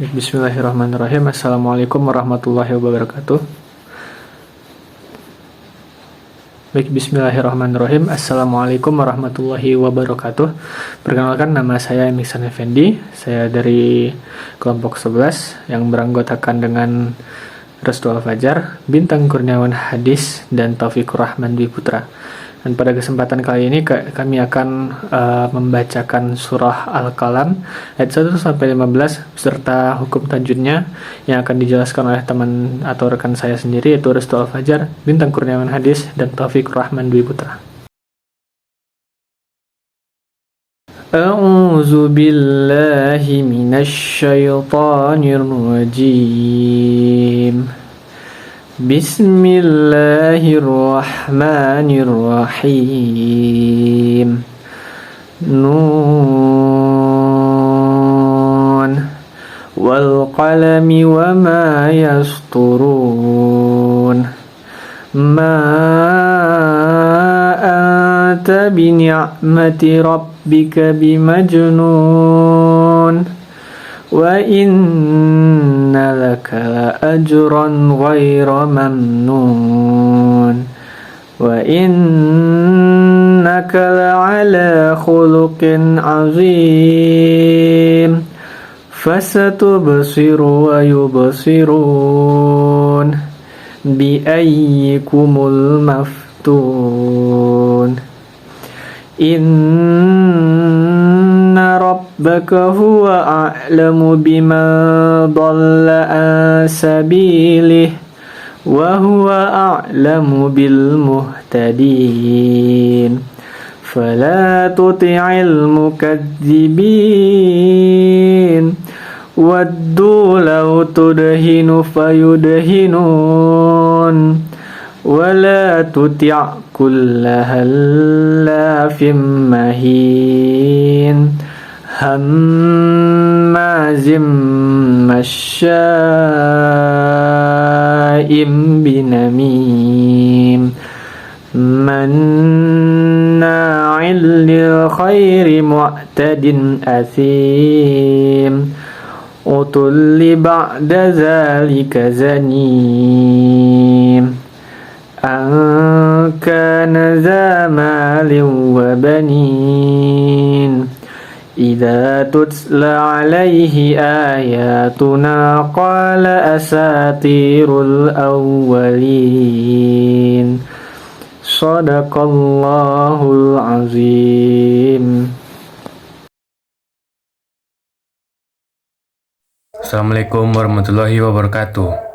Bismillahirrahmanirrahim. Assalamualaikum warahmatullahi wabarakatuh. Bismillahirrahmanirrahim. Assalamualaikum warahmatullahi wabarakatuh. Perkenalkan, nama saya Miksan Effendi. Saya dari kelompok 11 yang beranggotakan dengan Restu Al-Fajar, Bintang Kurniawan Hadis, dan Taufikur Rahman Dwi Putra. Dan pada kesempatan kali ini kami akan membacakan surah Al-Qalam ayat 1-15 beserta hukum tajwidnya yang akan dijelaskan oleh teman atau rekan saya sendiri, yaitu Restu Al-Fajar, Bintang Kurniawan Hadis, dan Taufikur Rahman Dwi Putra. A'udzu billahi minasy syaithanir rajim. Bismillahirrahmanirrahim. Nun wal qalami wa ma yasturun. Ma anta bi ni'mati rabbika bimajnun. Wa inna laka la ajran ghayra mamnun. Wa innaka la ala khuluqin azim. Fasatubsiru wa yubsirun. Bi ayyikumul maftun. Inna rabbaka huwa a'lamu biman dhalla an sabilihi wa huwa a'lamu bil muhtadin. Fala tuti'il mukadzibin. Waddu law tudhinu fayudhinun. Wala tuti' kulla hallafin mahin. Hammazim masya'im binamim. Manna'il lil khairi mu'tadin athim. Utulli ba'da zalika zanim. An kana za malin wa banin. Idza tutla alaihi ayatuna qala asatirul awwalin. Shadaqallahul azim. Assalamualaikum warahmatullahi wabarakatuh.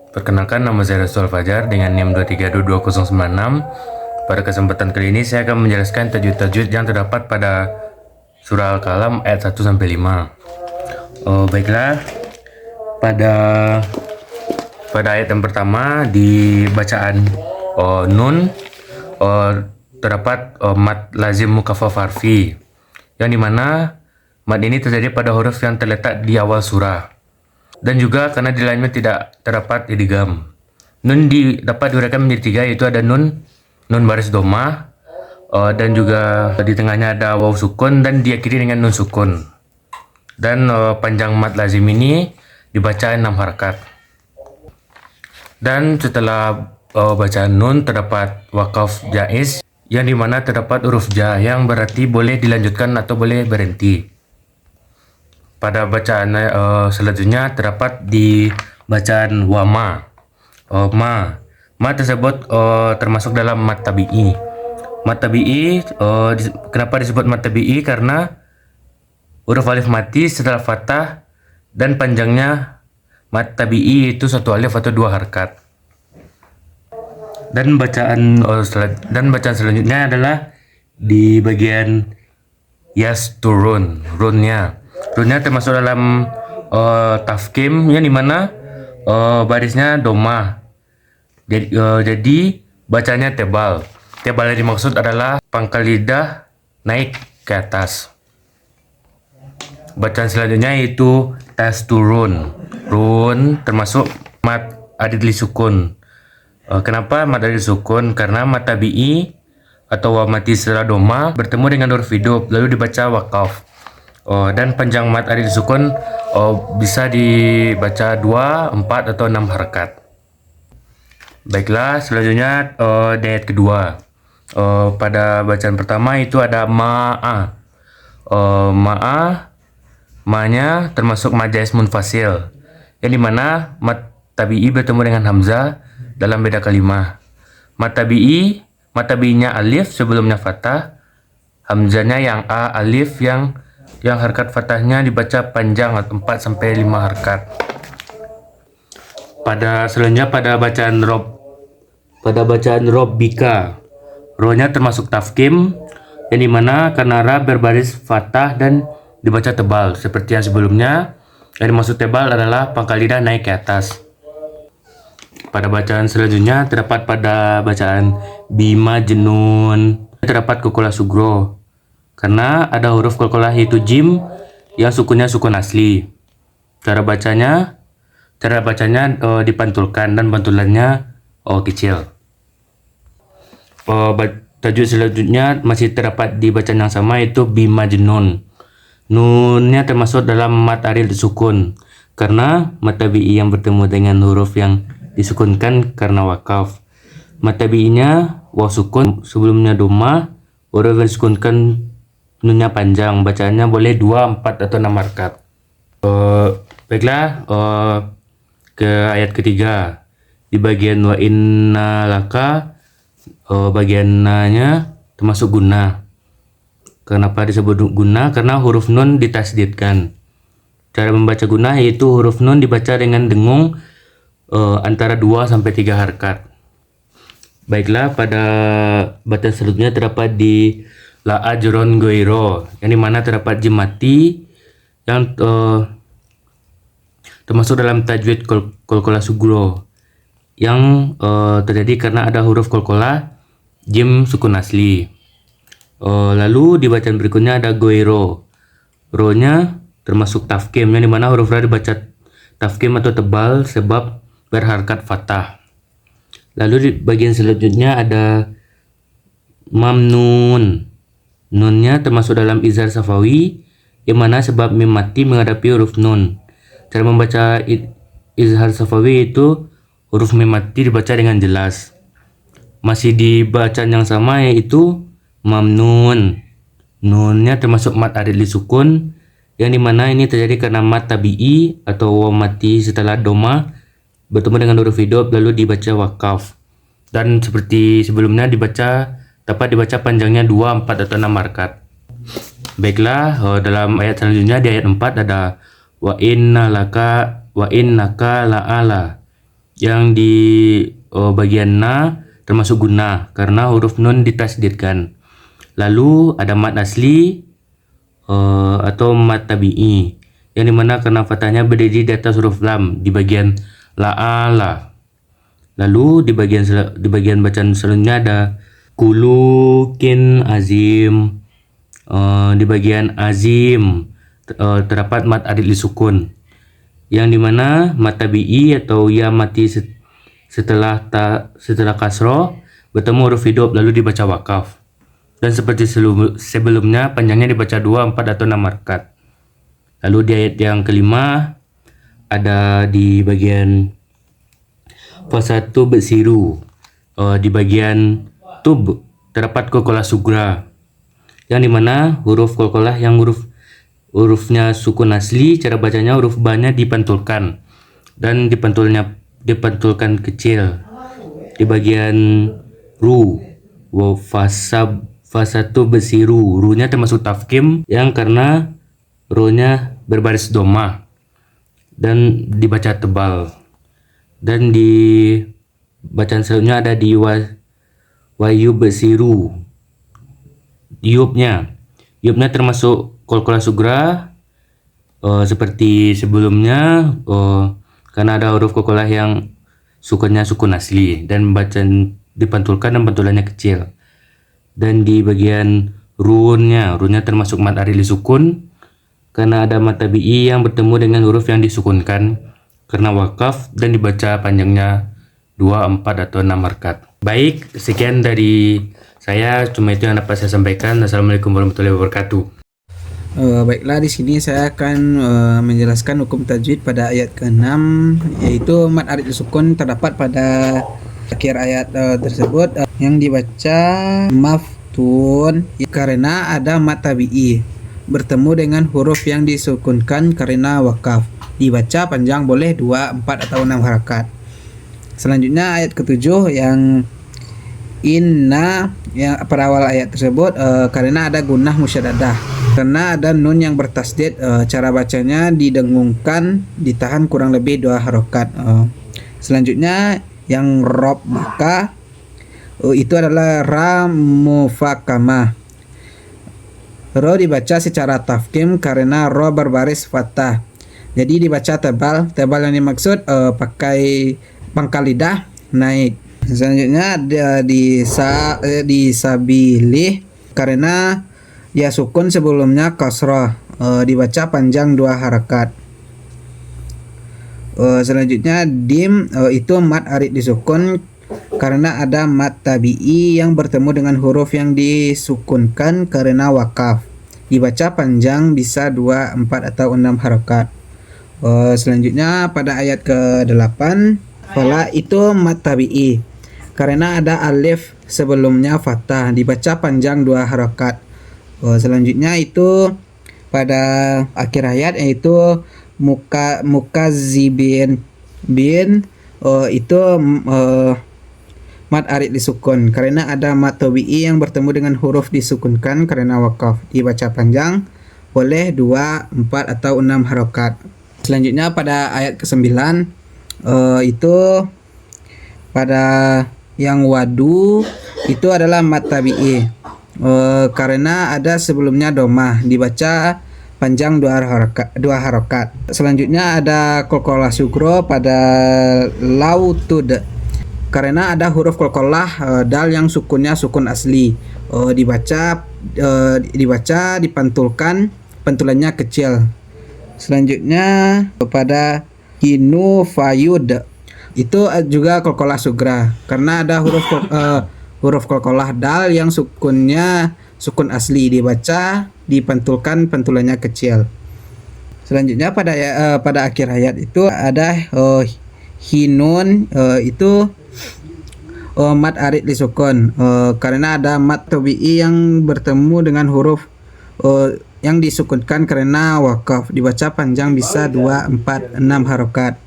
Perkenalkan, nama saya Restu Al-Fajar dengan NIM 2322096. Pada kesempatan kali ini saya akan menjelaskan tajwid-tajwid yang terdapat pada surah Al-Qalam ayat 1-5. Baiklah, pada ayat yang pertama di bacaan nun terdapat mad lazim mukhaffaf harfi, yang dimana mad ini terjadi pada huruf yang terletak di awal surah, dan juga karena di lainnya tidak terdapat idgham. Nun dapat diuraikan menjadi tiga, yaitu ada nun baris doma, dan juga di tengahnya ada waw sukun dan diakhiri dengan nun sukun. Dan panjang mad lazim ini dibaca 6 harakat. Dan setelah bacaan nun terdapat wakaf jaiz, yang dimana terdapat huruf ja yang berarti boleh dilanjutkan atau boleh berhenti. Pada bacaan selanjutnya terdapat di bacaan wama. Ma tersebut termasuk dalam mad tabi'i. Mad tabi'i kenapa disebut mad tabi'i? Karena huruf alif mati setelah fathah dan panjangnya mad tabi'i itu 1 alif atau 2 harakat. Dan bacaan selanjutnya adalah di bagian yasturun, runnya termasuk dalam tafkim, yang dimana barisnya doma. Jadi bacanya tebal. Tebal yang dimaksud adalah pangkal lidah naik ke atas. Bacaan selanjutnya yaitu tasturun. Run termasuk mad adid li sukun. Kenapa mad adid sukun? Karena mad tabi'i atau wa mati setelah doma bertemu dengan huruf hidup lalu dibaca wakaf. Dan panjang mad adid sukun bisa dibaca 2, 4 atau 6 harakat. Baiklah, selanjutnya di ayat kedua. Pada bacaan pertama itu ada ma'a. Ma'a, ma-nya termasuk mad jaiz munfasil, yang dimana mad tabi'i bertemu dengan hamzah dalam beda kalimah. Mad tabi'inya alif sebelumnya fathah, hamzahnya yang a, alif yang harakat fathahnya dibaca panjang 4 sampai 5 harakat. Selanjutnya pada bacaan Robbika, ro-nya termasuk tafkim, yang dimana karena ra berbaris fathah dan dibaca tebal seperti yang sebelumnya. Yang dimaksud tebal adalah pangkal lidah naik ke atas. Pada bacaan selanjutnya terdapat pada bacaan Bima Jenun, terdapat qalqalah sugro karena ada huruf qalqalah yaitu jim yang sukunnya sukun asli. Cara bacanya dipantulkan dan pantulannya kecil. Tajuk selanjutnya masih terdapat di bacaan yang sama, yaitu Bima Jenun. Nunnya termasuk dalam mad aril sukun karena mad tabi'i yang bertemu dengan huruf yang disukunkan karena wakaf. Mad tabi'inya waw sukun, sebelumnya doma, huruf yang disukunkan nunnya panjang. Bacaannya boleh 2, 4 atau 6 harakat. Baiklah, ke ayat ketiga. Di bagian wa inna laka, bagian na-nya termasuk guna. Kenapa disebut guna? Karena huruf nun ditasdidkan. Cara membaca guna yaitu huruf nun dibaca dengan dengung antara 2 sampai 3 harakat. Baiklah, pada bacaan selanjutnya terdapat di la ajron goiro, yang dimana terdapat jim mati yang termasuk dalam tajwid qalqalah sugro yang terjadi karena ada huruf qalqalah jim sukun asli. Lalu di bacaan berikutnya ada goiro, ro-nya termasuk tafkim, yang dimana huruf ra dibaca tafkim atau tebal sebab berharakat fathah. Lalu di bagian selanjutnya ada mamnun, nunnya termasuk dalam izhar safawi, yang mana sebab mim mati menghadapi huruf nun. Cara membaca izhar safawi itu huruf mim mati dibaca dengan jelas. Masih di bacaan yang sama yaitu mamnun, nunnya termasuk mad aril sukun, yang dimana ini terjadi karena mad tabi'i atau waw mati setelah doma bertemu dengan huruf hidup lalu dibaca wakaf, dan seperti sebelumnya dapat dibaca panjangnya 2, 4 atau 6 harakat. Baiklah, dalam ayat selanjutnya di ayat 4 ada wa innaka la'ala, yang di bagian na termasuk guna karena huruf nun ditasdidkan. Lalu ada mad asli atau mad tabi'i, yang dimana karena fathahnya berdiri di atas huruf lam di bagian la'ala. Lalu di bagian bacaan selanjutnya ada kulukin azim. Di bagian azim terdapat mad aril sukun, yang dimana mad tabi'i atau ya mati setelah kasroh bertemu huruf hidup lalu dibaca wakaf. Dan seperti sebelumnya panjangnya dibaca 2, 4 atau 6 harakat. Lalu di ayat yang kelima ada di bagian fasatu besiru, di bagian tub terdapat qalqalah sugra, yang dimana huruf qalqalah yang hurufnya sukun asli, cara bacanya huruf ba-nya dipantulkan dan dipantulkan kecil. Di bagian ru, fasatu besiru, ru-nya termasuk tafkim yang karena ro-nya berbaris doma dan dibaca tebal. Dan di bacaan selanjutnya ada di wayu besiru, yubnya termasuk qalqalah sugra seperti sebelumnya karena ada huruf qalqalah yang sukunnya sukun asli dan bacaan dipantulkan dan pantulannya kecil. Dan di bagian runnya termasuk mad aril sukun karena ada mad tabi'i yang bertemu dengan huruf yang disukunkan karena wakaf dan dibaca panjangnya 2, 4 atau 6 harakat. Baik, sekian dari saya, cuma itu yang dapat saya sampaikan. Assalamualaikum warahmatullahi wabarakatuh. Baiklah, di sini saya akan menjelaskan hukum tajwid pada ayat ke-6, yaitu mad arid sukun terdapat pada akhir ayat tersebut yang dibaca maftun karena ada mad tabi'i bertemu dengan huruf yang disukunkan karena wakaf. Dibaca panjang boleh 2, 4 atau 6 harakat. Selanjutnya ayat ke-7 yang inna yang pada awal ayat tersebut karena ada gunnah musyaddadah. Karena ada nun yang bertasdid, cara bacanya didengungkan, ditahan kurang lebih 2 harokat. Selanjutnya yang rob maka itu adalah ra mufakamah. Ro dibaca secara tafkim karena ro berbaris fathah. Jadi dibaca tebal. Tebal yang dimaksud pakai pangkal lidah naik. Selanjutnya disabilih karena ya sukun sebelumnya kasrah, dibaca panjang 2 harakat. Selanjutnya dim itu mad arid disukun karena ada mad tabi'i yang bertemu dengan huruf yang disukunkan karena wakaf. Dibaca panjang bisa 2, 4 atau 6 harakat. Selanjutnya pada ayat ke-8 fala itu mad tabi'i karena ada alif sebelumnya fathah, dibaca panjang 2 harakat. Selanjutnya itu pada akhir ayat yaitu mukazibin itu mad arid disukun karena ada mad tabi'i yang bertemu dengan huruf disukunkan karena wakaf. Dibaca panjang boleh 2, 4 atau 6 harokat. Selanjutnya pada ayat ke-9 itu pada yang wadu itu adalah mad tabi'i karena ada sebelumnya domah, dibaca panjang 2 harokat. Selanjutnya ada qalqalah sugro pada lautud karena ada huruf qalqalah dal yang sukunnya sukun asli, dibaca dipantulkan, pantulannya kecil. Selanjutnya pada hinu fayud itu juga qalqalah sugra karena ada huruf qalqalah dal yang sukunnya sukun asli, dibaca dipantulkan, pantulannya kecil. Selanjutnya pada akhir ayat itu ada hinun itu mad arid disukun karena ada mad tabi'i yang bertemu dengan huruf yang disukunkan karena wakaf. Dibaca panjang bisa 2, 4, 6 harokat.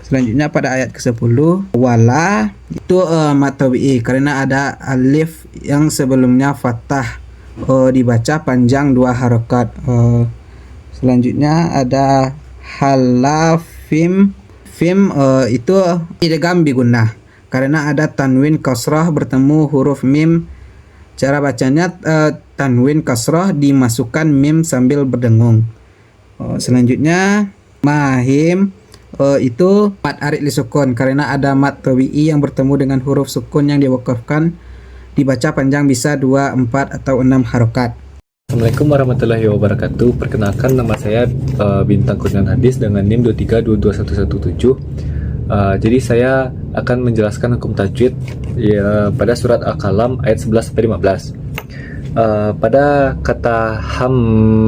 Selanjutnya pada ayat ke-10 wala itu mad tabi'i karena ada alif yang sebelumnya fathah, dibaca panjang 2 harokat. Selanjutnya ada halafim itu idgham bigunnah karena ada tanwin kasrah bertemu huruf mim. Cara bacanya tanwin kasrah dimasukkan mim sambil berdengung. Selanjutnya mahim itu mad arid disukun karena ada mad tabi'i yang bertemu dengan huruf sukun yang diwakafkan, dibaca panjang bisa 2, 4 atau 6 harokat. Assalamualaikum warahmatullahi wabarakatuh. Perkenalkan, nama saya Bintang Kurniawan Hadis dengan NIM 23222117. Jadi saya akan menjelaskan hukum tajwid pada surat Al-Qalam ayat 11 sampai 15. Pada kata ham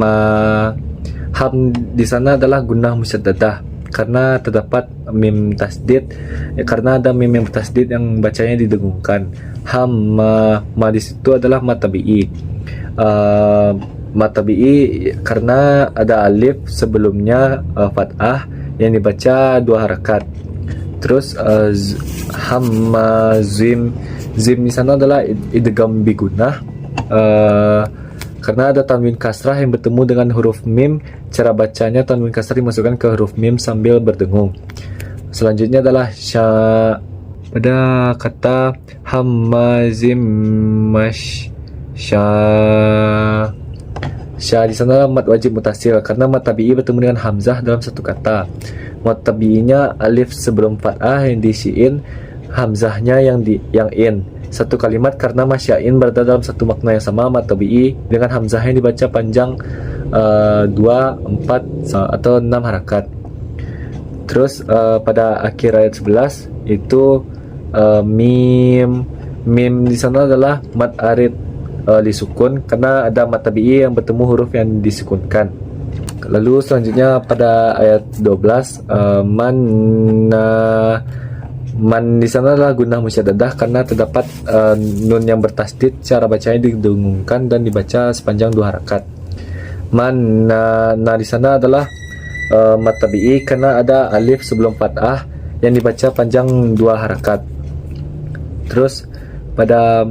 di sana adalah gunnah musyaddadah karena terdapat mim tasdid, karena ada mim yang tasdid yang bacanya didengungkan. Ma di situ adalah mad tabi'i. Mad tabi'i karena ada alif sebelumnya fathah yang dibaca 2 harakat. Terus zim di sana adalah idgham bigunnah karena ada tanwin kasrah yang bertemu dengan huruf mim. Cara bacanya tanwin kasrah dimasukkan ke huruf mim sambil berdengung. Selanjutnya adalah pada kata hamazim sya di sana mad wajib mutasil karena mad tabi'i bertemu dengan hamzah dalam satu kata. Mad tabi'inya alif sebelum fathah yang diisiin, hamzahnya yang in. Satu kalimat karena masyain berada dalam satu makna yang sama. Mad tabi'i dengan hamzah yang dibaca panjang 2, 4 atau 6 harakat. Terus pada akhir ayat 11 itu mim di sana adalah mad arid disukun karena ada mat tabi'i yang bertemu huruf yang disukunkan. Lalu selanjutnya pada ayat 12 man di sana adalah gunah musyaddadah karena terdapat nun yang bertasdid, cara bacanya didengungkan dan dibaca sepanjang 2 harakat. Di sana adalah mat tabi'i karena ada alif sebelum fathah yang dibaca panjang 2 harakat. Terus pada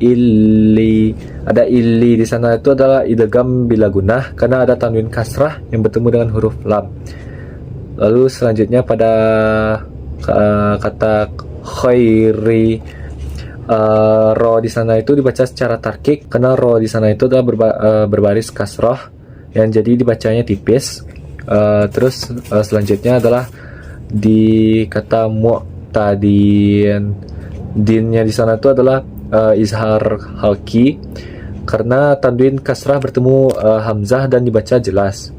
illi, ada illi di sana itu adalah idgham bila gunah karena ada tanwin kasrah yang bertemu dengan huruf lam. Lalu selanjutnya pada kata khairi, ro di sana itu dibaca secara tarkik karena ro di sana itu adalah berbaris kasrah yang jadi dibacanya tipis. Terus selanjutnya adalah di kata mu'tadin, dinnya di sana itu adalah izhar halki karena tanwin kasrah bertemu hamzah dan dibaca jelas.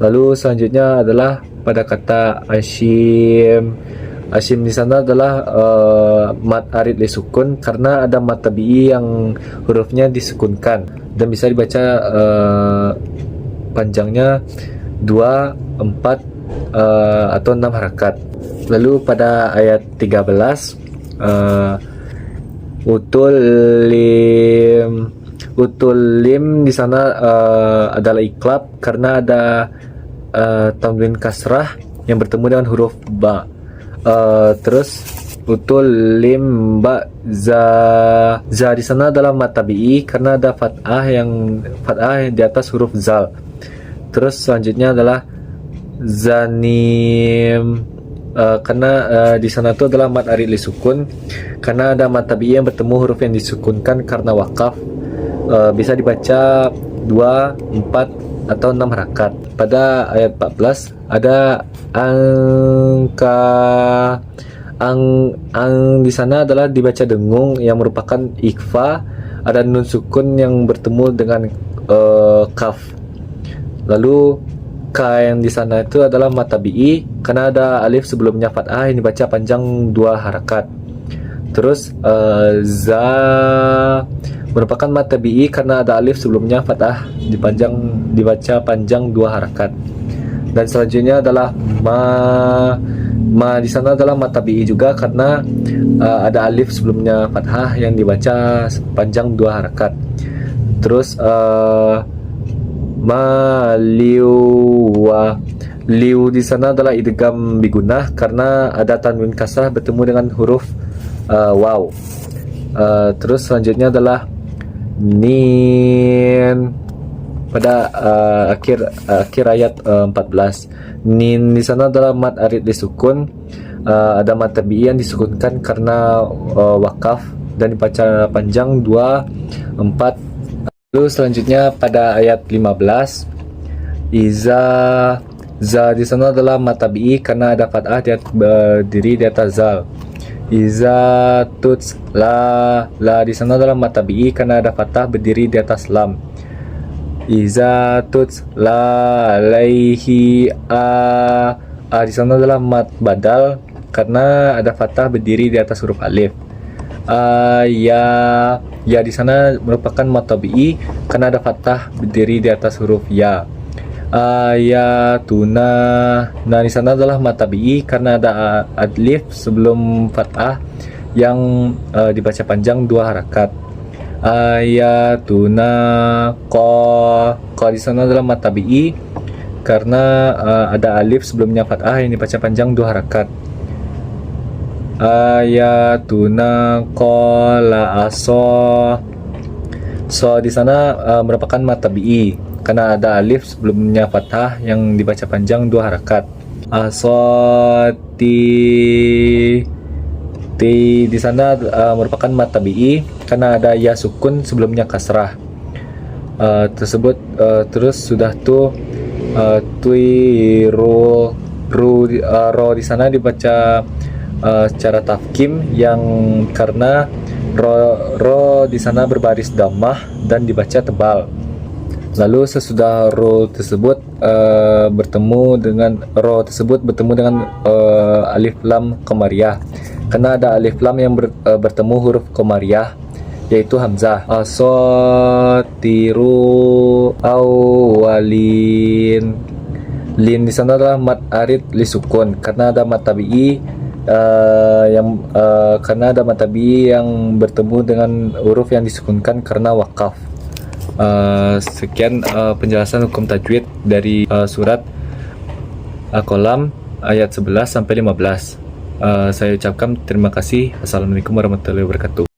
Lalu selanjutnya adalah pada kata asyim. Asyim di sana adalah mat arid li sukun karena ada mat tabi'i yang hurufnya disukunkan dan bisa dibaca panjangnya 2, 4 atau 6 harakat. Lalu pada ayat 13 utulim di sana adalah iklab karena ada tanwin kasrah yang bertemu dengan huruf ba. Terus utulim ba za di sana adalah mat tabi'i karena ada fathah yang di atas huruf zal. Terus selanjutnya adalah zanim karena di sana itu adalah mat arid li sukun karena ada mat tabi'i yang bertemu huruf yang disukunkan karena wakaf, bisa dibaca 2, 4 atau 6 harakat. Pada ayat 14 ada ang di sana adalah dibaca dengung yang merupakan ikhfa, ada nun sukun yang bertemu dengan kaf. Lalu ka yang di sana itu adalah mat tabi'i karena ada alif sebelumnya fathah yang dibaca panjang 2 harakat. Terus za merupakan mat tabi'i karena ada alif sebelumnya fathah dibaca panjang 2 harakat. Dan selanjutnya adalah ma di sana adalah mat tabi'i juga karena ada alif sebelumnya fathah yang dibaca panjang 2 harakat. Terus liu di sana adalah idgham bigunah karena ada tanwin kasrah bertemu dengan huruf waw. Terus selanjutnya adalah nin pada akhir ayat 14. Nin di sana adalah mat arid disukun, ada mat tabi'i yang disukunkan karena wakaf dan dibaca panjang 2, 4. Lalu selanjutnya pada ayat 15 za di sana adalah mat tabi'i karena ada fathah berdiri di atas zal. Iza tuts la di sana adalah mat tabi'i karena ada fathah berdiri di atas lam. Iza tuts la alaihi a di sana adalah mat badal karena ada fathah berdiri di atas huruf alif. Ya di sana merupakan mat tabi'i karena ada fathah berdiri di atas huruf ya. Ayatuna, nah di sana adalah mat tabi'i karena ada alif sebelum fathah yang dibaca panjang 2 harakat. Ayatuna ko di sana adalah mat tabi'i karena ada alif sebelumnya fathah yang dibaca panjang 2 harakat. Ayatuna qala aso di sana merupakan mat tabi'i karena ada alif sebelumnya fathah yang dibaca panjang 2 harakat. Asoti di sana merupakan mat tabi'i karena ada ya sukun sebelumnya kasrah. Terus sudah tuh tuiru ro di sana dibaca secara tafkim yang karena ro di sana berbaris dhammah dan dibaca tebal. Lalu sesudah ro tersebut bertemu dengan alif lam qamariyah karena ada alif lam yang bertemu huruf qamariyah yaitu hamzah. Asotiru awalin. Lin di sana adalah mat arid li sukun karena ada mat tabi'i yang bertemu dengan huruf yang disukunkan karena wakaf. Sekian penjelasan hukum tajwid dari surat Al-Qalam ayat 11 sampai 15. Saya ucapkan terima kasih. Assalamualaikum warahmatullahi wabarakatuh.